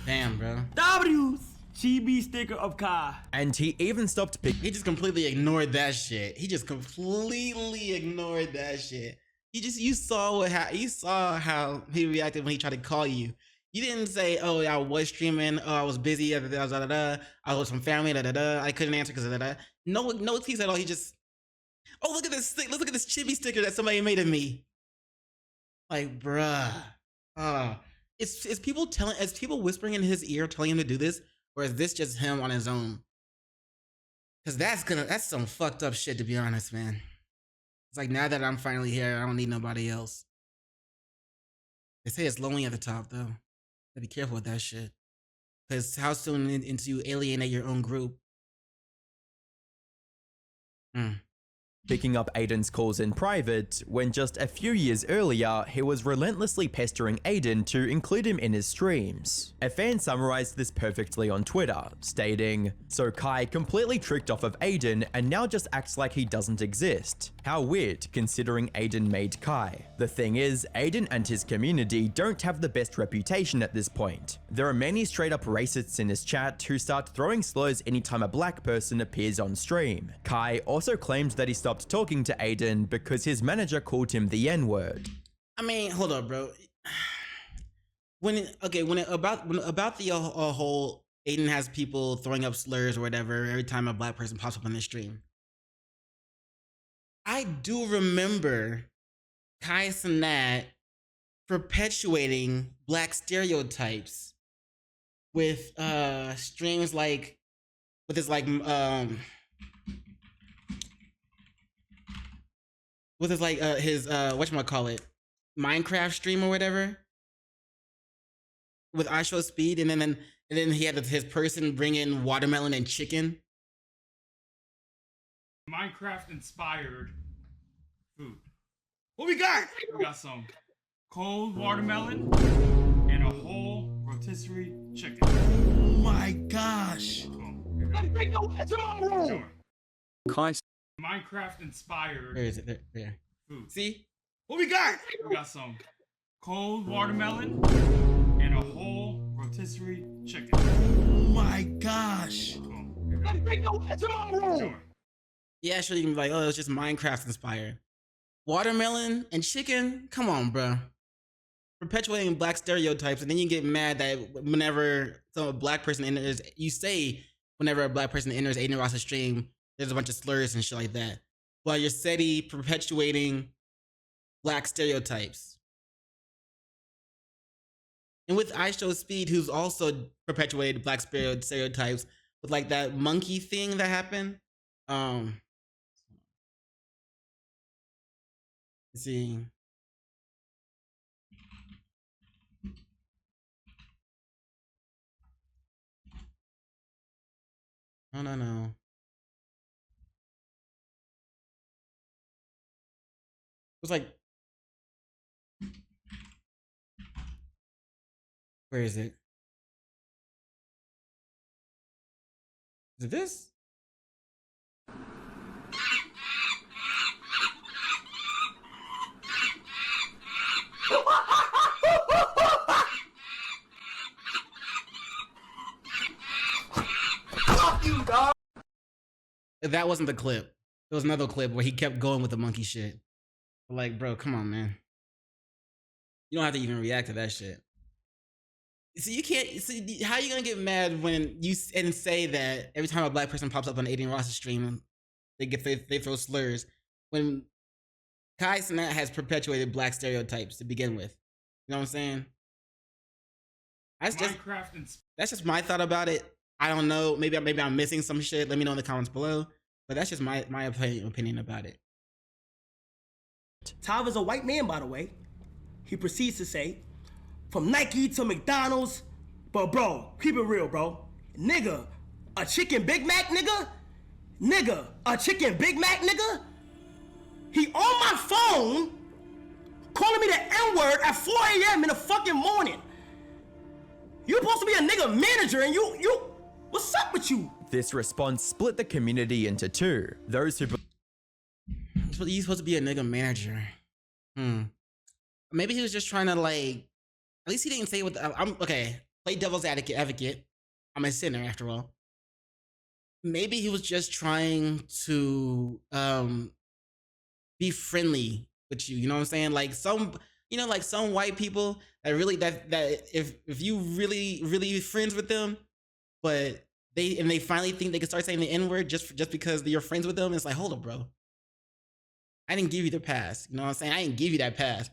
Damn, bro. W's GB sticker of Kai. And he even stopped He just completely ignored that shit. He just completely ignored that shit. You saw how he reacted when he tried to call you. You didn't say, "Oh, I was streaming. Oh, I was busy. I was with some family. I couldn't answer because No excuse at all. He just, oh, look at this. Let's look at this chibi sticker that somebody made of me. Like, bruh. Is people whispering in his ear telling him to do this, or is this just him on his own? Because that's some fucked up shit, to be honest, man. It's like, now that I'm finally here, I don't need nobody else. They say it's lonely at the top, though. Be careful with that shit. Because how soon into you alienate your own group? picking up Aiden's calls in private, when just a few years earlier, he was relentlessly pestering Aiden to include him in his streams. A fan summarized this perfectly on Twitter, stating, "So Kai completely tricked off of Aiden and now just acts like he doesn't exist. How weird, considering Aiden made Kai. The thing is, Aiden and his community don't have the best reputation at this point. There are many straight up racists in his chat who start throwing slurs anytime a black person appears on stream." Kai also claimed that he stopped talking to Aiden because his manager called him the N-word. I mean, hold up, bro. About the whole Aiden has people throwing up slurs or whatever every time a black person pops up on the stream. I do remember Kai Cenat perpetuating black stereotypes with streams like with his whatchamacallit, Minecraft stream or whatever with I Show Speed, and then he had his person bring in watermelon and chicken. Minecraft inspired food. What we got? We got some cold watermelon and a whole rotisserie chicken. Oh my gosh. Let's bring the way to my room. Sure. Kai. Minecraft inspired. Where is it? There. Food. See? What we got? We got some cold watermelon and a whole rotisserie chicken. Oh my gosh. Let's bring the way to my room. Sure. Yeah, sure, you can be like, oh, it's just Minecraft inspired. Watermelon and chicken? Come on, bro. Perpetuating black stereotypes, and then you get mad that whenever a black person enters, you say whenever a black person enters Aiden Ross's stream, there's a bunch of slurs and shit like that. While you're steady perpetuating black stereotypes. And with I Show Speed, who's also perpetuated black stereotypes with like that monkey thing that happened. Let's see. No. It was like, where is it? Is it this? That wasn't the clip. There was another clip where he kept going with the monkey shit. Like, bro, come on, man. You don't have to even react to that shit. So you can't. See, how are you gonna get mad when you say that every time a black person pops up on Aiden Ross's stream, they throw slurs, when Kai Cenat has perpetuated black stereotypes to begin with. You know what I'm saying? That's just my thought about it. I don't know. Maybe I'm missing some shit. Let me know in the comments below. But that's just my opinion about it. Tav is a white man, by the way. He proceeds to say, from Nike to McDonald's, but bro, keep it real, bro. Nigga, a chicken Big Mac, nigga? Nigga, a chicken Big Mac, nigga? He on my phone calling me the N-word at 4 a.m. in the fucking morning. You supposed to be a nigga manager and you, what's up with you? This response split the community into two. Those who He's supposed to be a nigga manager. Maybe he was just trying to like, at least he didn't say what I'm okay, play devil's advocate. I'm a sinner after all. Maybe he was just trying to be friendly with you, you know what I'm saying? Like some, you know, like some white people that really that if you really friends with them, but they finally think they can start saying the N-word just because you're friends with them, it's like, hold up, bro. I didn't give you the pass. You know what I'm saying? I didn't give you that pass.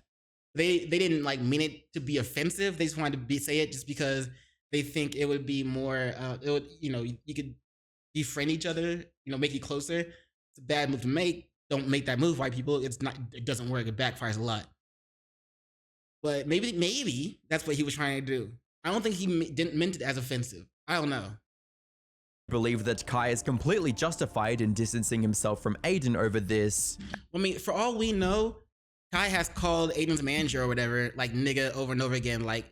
They didn't like mean it to be offensive. They just wanted to say it just because they think it would be more it would, you know, you could befriend each other, you know, make you closer. It's a bad move to make. Don't make that move, white people. It's not, it doesn't work. It backfires a lot. But maybe that's what he was trying to do. I don't think he didn't meant it as offensive. I don't know. believe that Kai is completely justified in distancing himself from Aiden over this. I mean, for all we know, Kai has called Aiden's manager or whatever, like nigga over and over again, like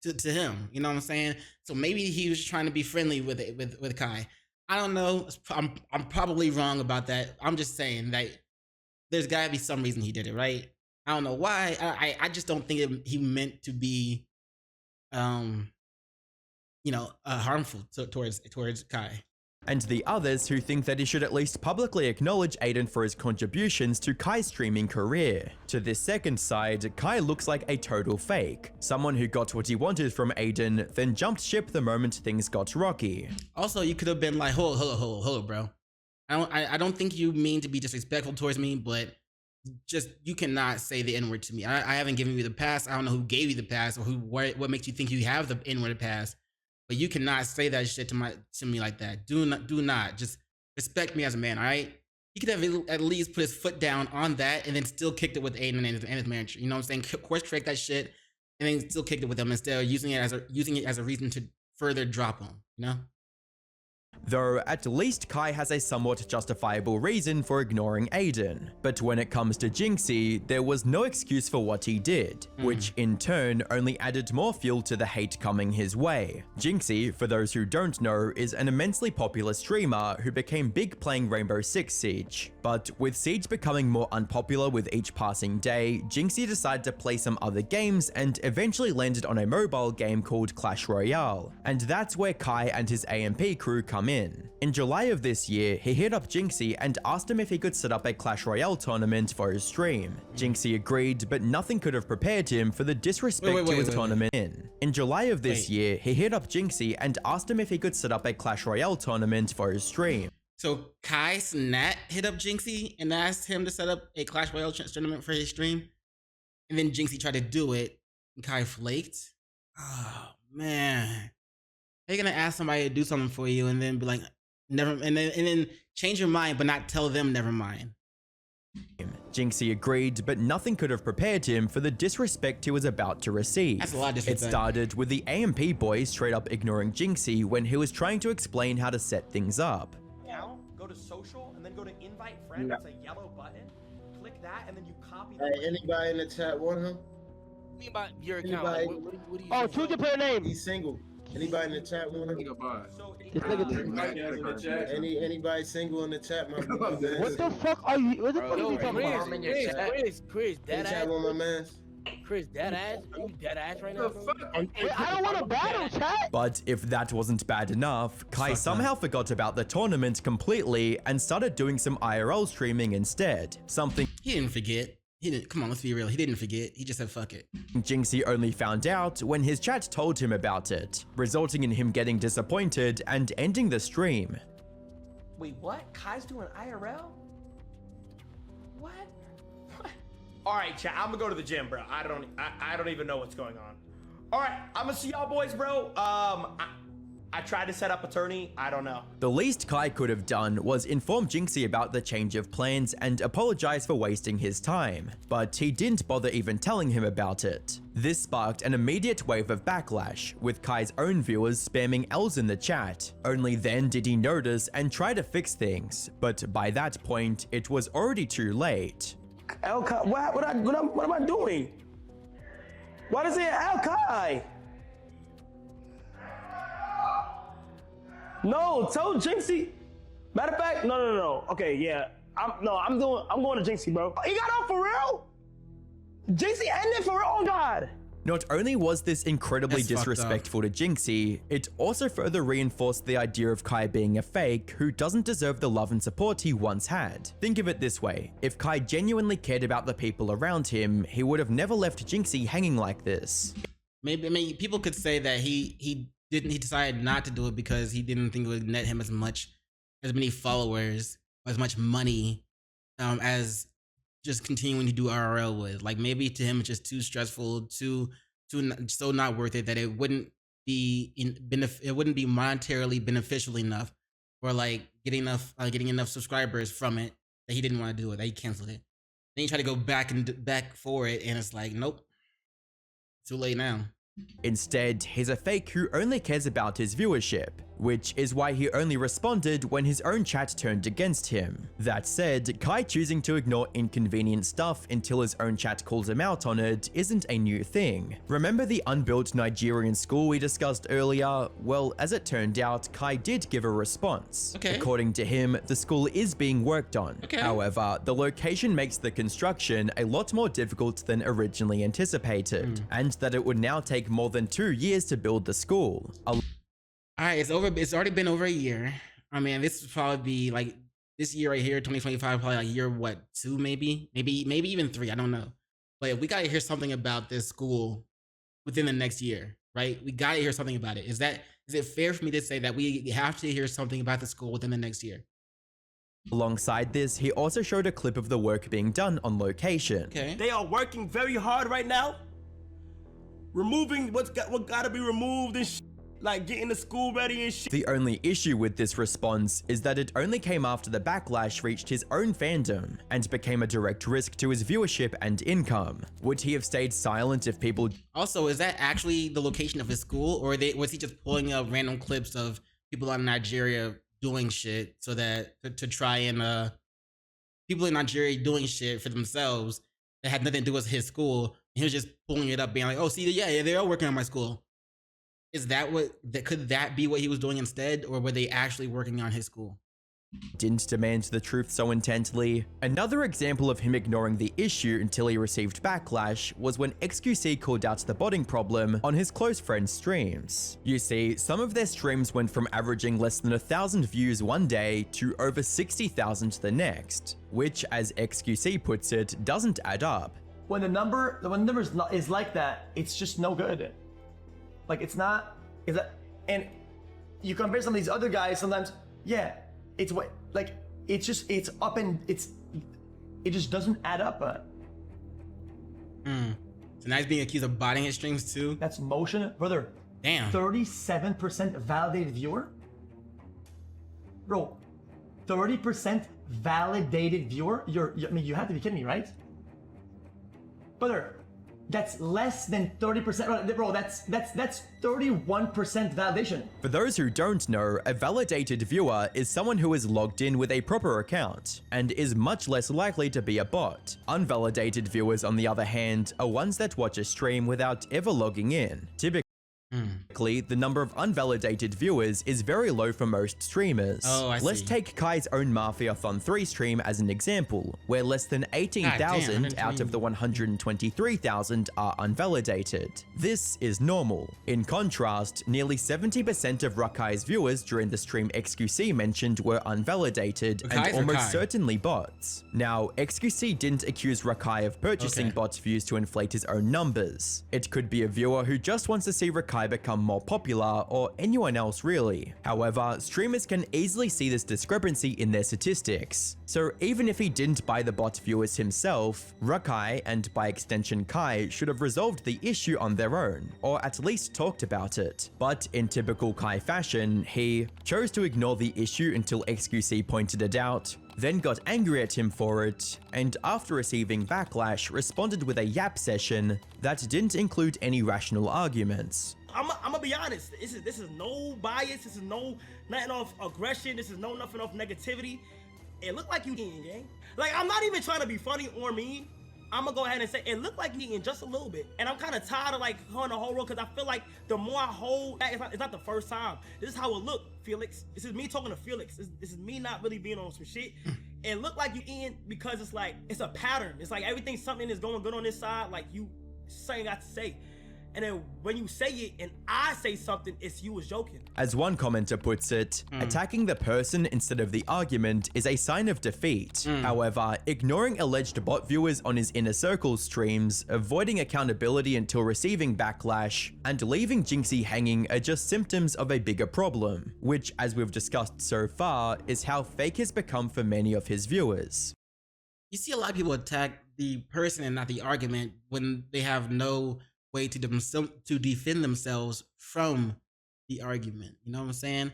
to him. You know what I'm saying? So maybe he was trying to be friendly with Kai. I don't know. I'm probably wrong about that. I'm just saying that there's gotta be some reason he did it, right? I don't know why. I just don't think he meant to be, harmful towards Kai. And the others who think that he should at least publicly acknowledge Aiden for his contributions to Kai's streaming career. To this second side, Kai looks like a total fake. Someone who got what he wanted from Aiden, then jumped ship the moment things got rocky. Also, you could have been like, hold, bro. I don't think you mean to be disrespectful towards me, but just, you cannot say the N-word to me. I haven't given you the pass. I don't know who gave you the pass or what makes you think you have the N-word pass. But you cannot say that shit to me like that. Do not. Just respect me as a man, all right? He could have at least put his foot down on that and then still kicked it with Aiden and his manager. You know what I'm saying? Course correct that shit and then still kicked it with them instead of using it as a reason to further drop him, you know? Though at least Kai has a somewhat justifiable reason for ignoring Aiden. But when it comes to Jinxie, there was no excuse for what he did, which in turn only added more fuel to the hate coming his way. Jinxie, for those who don't know, is an immensely popular streamer who became big playing Rainbow Six Siege. But with Siege becoming more unpopular with each passing day, Jinxie decided to play some other games and eventually landed on a mobile game called Clash Royale. And that's where Kai and his AMP crew come in. In July of this year, he hit up Jinxie and asked him if he could set up a Clash Royale tournament for his stream. Jinxie agreed, but nothing could have prepared him for the disrespect to his tournament. In July of this year, he hit up Jinxie and asked him if he could set up a Clash Royale tournament for his stream. So Cenat hit up Jinxie and asked him to set up a Clash Royale tournament for his stream, and then Jinxie tried to do it, and Kai flaked. Oh man. How you gonna ask somebody to do something for you and then be like, never, and then change your mind, but not tell them never mind? Jinxie agreed, but nothing could have prepared him for the disrespect he was about to receive. That's a lot of disrespect. It started with the AMP boy straight up ignoring Jinxie when he was trying to explain how to set things up. Now, go to social and then go to invite friend. It's a yellow button. Click that and then you copy. Anybody in the chat want him? What do you mean by your account? Anybody? What do you Oh, choose your player name. He's single. Anybody in the chat want him? Anybody single in the chat? My man. What the fuck are you? What the fuck are you talking about? Chris, dead ass. On my man. Chris, dead ass. Are you dead ass right now? I don't want to battle, chat. But if that wasn't bad enough, Kai somehow forgot about the tournament completely and started doing some IRL streaming instead. Something he didn't forget. He didn't. Come on, let's be real. He didn't forget. He just said fuck it. Jinxie only found out when his chat told him about it, resulting in him getting disappointed and ending the stream. Wait, what? Kai's doing IRL? What? All right, chat. I'm gonna go to the gym, bro. I don't even know what's going on. All right, I'm gonna see y'all boys, bro. I tried to set up attorney. I don't know. The least Kai could have done was inform Jinxie about the change of plans and apologize for wasting his time, but he didn't bother even telling him about it. This sparked an immediate wave of backlash, with Kai's own viewers spamming L's in the chat. Only then did he notice and try to fix things, but by that point, it was already too late. Al Kai, what am I doing? Why does it say Al Kai? No, tell Jinxie. Matter of fact, no. Okay, yeah. I'm going to Jinxie, bro. He got out for real? Jinxie ended for real? Oh God. Not only was this incredibly disrespectful to Jinxie, it also further reinforced the idea of Kai being a fake who doesn't deserve the love and support he once had. Think of it this way, if Kai genuinely cared about the people around him, he would have never left Jinxie hanging like this. Maybe, I mean, people could say that he decided not to do it because he didn't think it would net him as many followers, as much money, as just continuing to do RRL with. Like, maybe to him it's just too stressful, so not worth it that it wouldn't be monetarily beneficial enough, or like getting enough subscribers from it that he didn't want to do it. That he canceled it. Then he tried to go back for it, and it's like, nope, too late now. Instead, he's a fake who only cares about his viewership, which is why he only responded when his own chat turned against him. That said, Kai choosing to ignore inconvenient stuff until his own chat calls him out on it isn't a new thing. Remember the unbuilt Nigerian school we discussed earlier? Well, as it turned out, Kai did give a response. Okay. According to him, the school is being worked on. Okay. However, the location makes the construction a lot more difficult than originally anticipated, and that it would now take more than 2 years to build the school. Alright, it's already been over a year. I mean, this would probably be like this year right here, 2025, probably like year what, 2 maybe even 3, I don't know. But we gotta hear something about this school within the next year, right? We gotta hear something about it. Is it fair for me to say that we have to hear something about the school within the next year? Alongside this, he also showed a clip of the work being done on location. Okay. They are working very hard right now, removing what gotta be removed and like getting the school ready and shit. The only issue with this response is that it only came after the backlash reached his own fandom and became a direct risk to his viewership and income. Would he have stayed silent if people... Also, is that actually the location of his school, or was he just pulling up random clips of people out in Nigeria doing shit so that to try and people in Nigeria doing shit for themselves that had nothing to do with his school, and he was just pulling it up being like, oh, see, yeah, they are working on my school. Is that could that be what he was doing instead, or were they actually working on his school? Didn't demand the truth so intently. Another example of him ignoring the issue until he received backlash was when XQC called out the botting problem on his close friends' streams. You see, some of their streams went from averaging less than 1,000 views one day to over 60,000 the next, which, as XQC puts it, doesn't add up. When the number is like that, it's just no good. Like, it's not, and you compare some of these other guys, sometimes, yeah, it's what, like, it's up and it just doesn't add up. So now he's being accused of botting his streams too? That's motion, brother. Damn. 37% validated viewer? Bro, 30% validated viewer? I mean, you have to be kidding me, right? Brother, that's less than 30%, bro. That's 31% validation. For those who don't know, a validated viewer is someone who is logged in with a proper account and is much less likely to be a bot. Unvalidated viewers, on the other hand, are ones that watch a stream without ever logging in. Typically, the number of unvalidated viewers is very low for most streamers. Oh, I see. Let's take Kai's own Mafiathon 3 stream as an example, where less than 18,000 out of the 123,000 are unvalidated. This is normal. In contrast, nearly 70% of Rakai's viewers during the stream XQC mentioned were unvalidated and almost certainly bots. Now, XQC didn't accuse Rakai of purchasing bots views to inflate his own numbers. It could be a viewer who just wants to see Rakai Kai become more popular, or anyone else really. However, streamers can easily see this discrepancy in their statistics. So even if he didn't buy the bot viewers himself, Rakai, and by extension Kai, should have resolved the issue on their own, or at least talked about it. But in typical Kai fashion, he chose to ignore the issue until XQC pointed it out, then got angry at him for it, and after receiving backlash, responded with a yap session that didn't include any rational arguments. I'm gonna be honest. This is no bias. This is no nothing off aggression. This is no nothing off negativity. It looked like you eating, gang. Like, I'm not even trying to be funny or mean. I'm gonna go ahead and say it looked like you eating just a little bit. And I'm kind of tired of like holding the whole road, because I feel like the more I hold, it's not the first time. This is how it looked, Felix. This is me talking to Felix. This is me not really being on some shit. It looked like you eating because it's like, it's a pattern. It's like everything, something is going good on this side, like you something got to say. And then when you say it and I say something, it's you was joking. As one commenter puts it, attacking the person instead of the argument is a sign of defeat. However, ignoring alleged bot viewers on his inner circle streams, avoiding accountability until receiving backlash, and leaving Jinxie hanging are just symptoms of a bigger problem, which, as we've discussed so far, is how fake has become for many of his viewers. You see a lot of people attack the person and not the argument when they have no way to defend themselves from the argument. You know what I'm saying?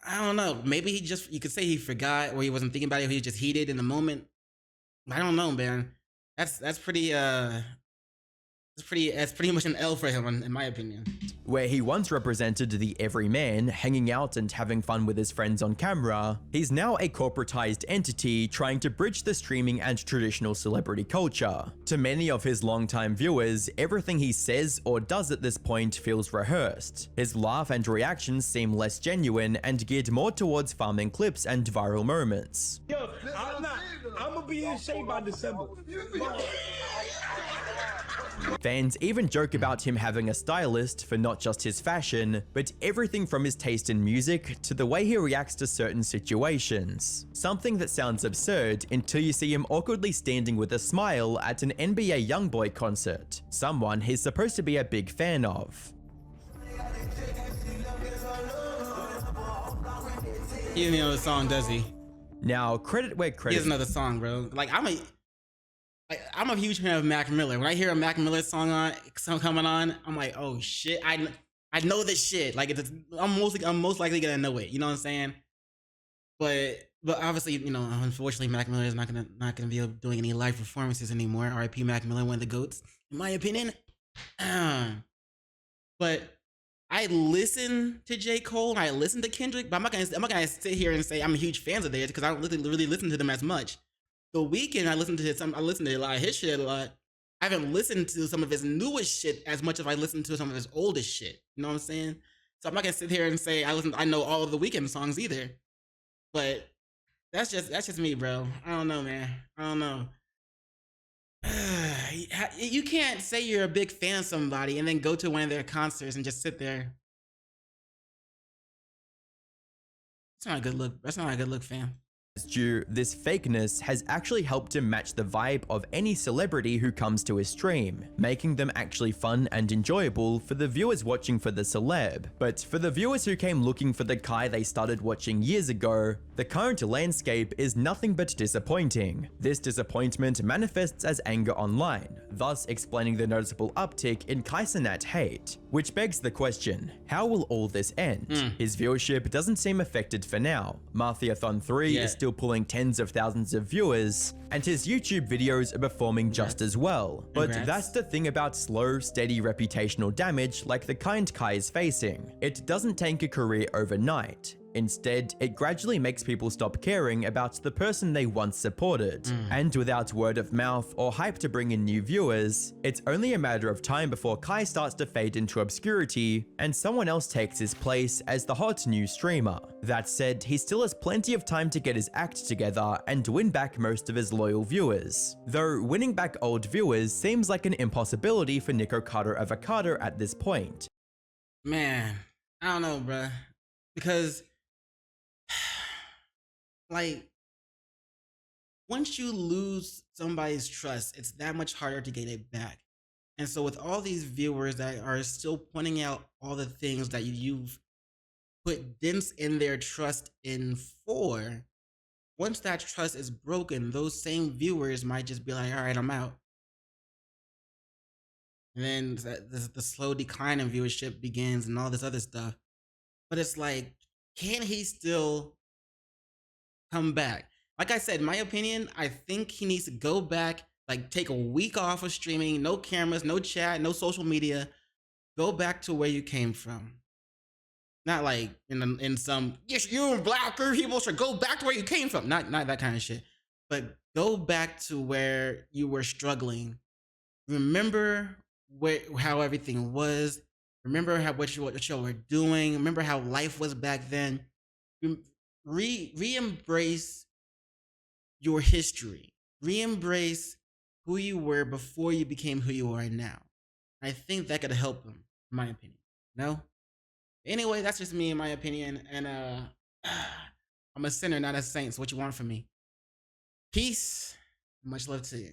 I don't know. Maybe you could say he forgot, or he wasn't thinking about it, or he was just heated in the moment. I don't know, man. That's pretty much an L for him, in my opinion. Where he once represented the everyman, hanging out and having fun with his friends on camera, he's now a corporatized entity trying to bridge the streaming and traditional celebrity culture. To many of his longtime viewers, everything he says or does at this point feels rehearsed. His laugh and reactions seem less genuine and geared more towards farming clips and viral moments. Yo, I'm gonna be in shape by December. Fans even joke about him having a stylist for not just his fashion, but everything from his taste in music to the way he reacts to certain situations. Something that sounds absurd until you see him awkwardly standing with a smile at an NBA YoungBoy concert, someone he's supposed to be a big fan of. He doesn't know the song, does he? Now, credit where credit. He doesn't know the song, bro. Like, I'm a huge fan of Mac Miller. When I hear a Mac Miller song coming on, I'm like, oh shit, I know this shit. Like, I'm most likely gonna know it. You know what I'm saying? But obviously, you know, unfortunately, Mac Miller is not gonna be doing any live performances anymore. R.I.P. Mac Miller, one of the goats, in my opinion. But I listen to J. Cole and I listen to Kendrick, but I'm not gonna sit here and say I'm a huge fan of theirs because I don't really listen to them as much. The Weeknd, I listened to a lot of his shit a lot. I haven't listened to some of his newest shit as much as I listened to some of his oldest shit. You know what I'm saying? So I'm not gonna sit here and say I know all of the Weeknd songs either. But that's just me, bro. I don't know, man. I don't know. You can't say you're a big fan of somebody and then go to one of their concerts and just sit there. That's not a good look. That's not a good look, fam. This fakeness has actually helped him match the vibe of any celebrity who comes to his stream, making them actually fun and enjoyable for the viewers watching for the celeb. But for the viewers who came looking for the Kai they started watching years ago, the current landscape is nothing but disappointing. This disappointment manifests as anger online, thus explaining the noticeable uptick in Cenat hate. Which begs the question, how will all this end? His viewership doesn't seem affected for now. Marthiathon 3 is still pulling tens of thousands of viewers, and his YouTube videos are performing just as well. But that's the thing about slow, steady reputational damage like the kind Kai is facing. It doesn't take a career overnight. Instead, it gradually makes people stop caring about the person they once supported. And without word of mouth or hype to bring in new viewers, it's only a matter of time before Kai starts to fade into obscurity and someone else takes his place as the hot new streamer. That said, he still has plenty of time to get his act together and win back most of his loyal viewers. Though winning back old viewers seems like an impossibility for Nico Carter Avocado at this point. Man, I don't know, bruh. Because like, once you lose somebody's trust, it's that much harder to get it back. And so with all these viewers that are still pointing out all the things that you've put dents in their trust in for, once that trust is broken, those same viewers might just be like, all right, I'm out. And then the slow decline in viewership begins and all this other stuff. But it's like, can he still come back? Like I said, in my opinion, I think he needs to go back, like take a week off of streaming, no cameras, no chat, no social media. Go back to where you came from. Not like in some, yes, you and black people should go back to where you came from. Not that kind of shit. But go back to where you were struggling. Remember how everything was. Remember what you were doing. Remember how life was back then. Re-embrace your history. Re-embrace who you were before you became who you are now. I think that could help him, in my opinion. No? Anyway, that's just me, in my opinion. And I'm a sinner, not a saint. So what you want from me? Peace. Much love to you.